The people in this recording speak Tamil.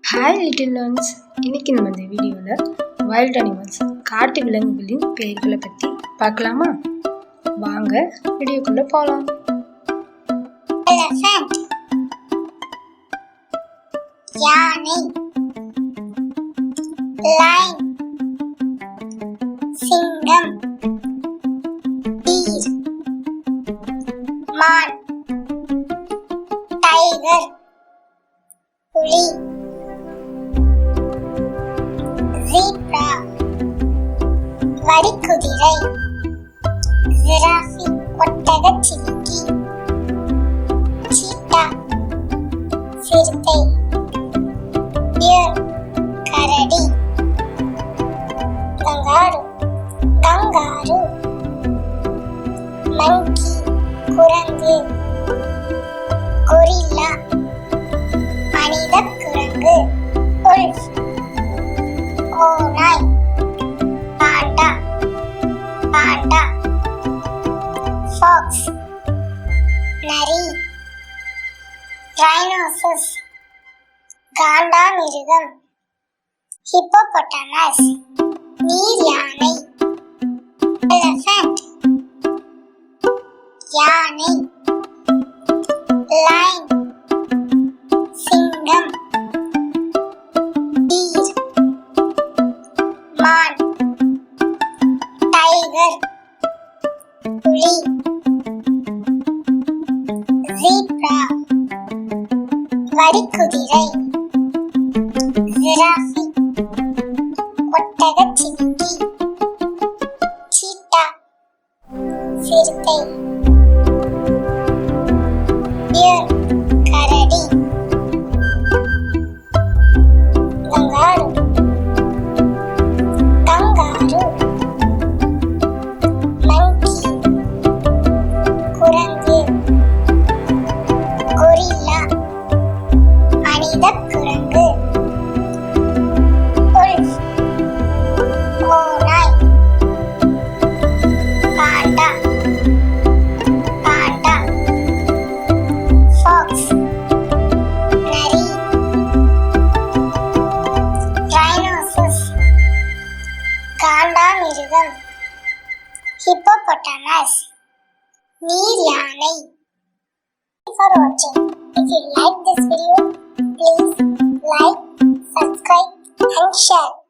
Hi little learns. இன்னைக்கு நம்ம இந்த வீடியோவில் வைல்ட் அனிமல்ஸ் காட்டு விலங்குகளின் பெயர்களை பற்றி பார்க்கலாமா? வாங்க வீடியோக்குள்ள போகலாம். எலிஃபண்ட், யானை, லைன், சிங்கம், டீர், மான், டைகர், புலி, ஜீப்ரா, வரிக்குதிரை, ஜிராஃபி ஒட்டகச்சிவிங்கி, சீட்டா சிறுத்தை, டியர் கரடி, கங்காரு மங்கி குரங்கு, கொரில்லா மனித குரங்கு, உல்ஃப் ஓநாய், பாண்டா ஃபாக்ஸ் நரி, ரைனோசஸ் காண்டாமிருகம், ஹிப்போபொட்டமஸ் நீர் யானை, எலிஃபண்ட் யானை, லைன் சிங்கம், டீர் மான், டைகர் புலி, ஜீப்ரா வரிக்குதிரை, ஜிராஃபி ஒட்டகச்சிவிங்கி, சீட்டா சிறுத்தை, டியர் கரடி, கங்காரு மங்கி குரங்கு, கொரில்லா மனித குரங்கு, உல்ஃப் ஓநாய், பாண்டா ஃபாக்ஸ் நரி, ரைனோசஸ் காண்டாமிருகம், ஹிப்போபொட்டமஸ் நீர் யானை. Thank you for watching. If you like this video, please like, subscribe and share.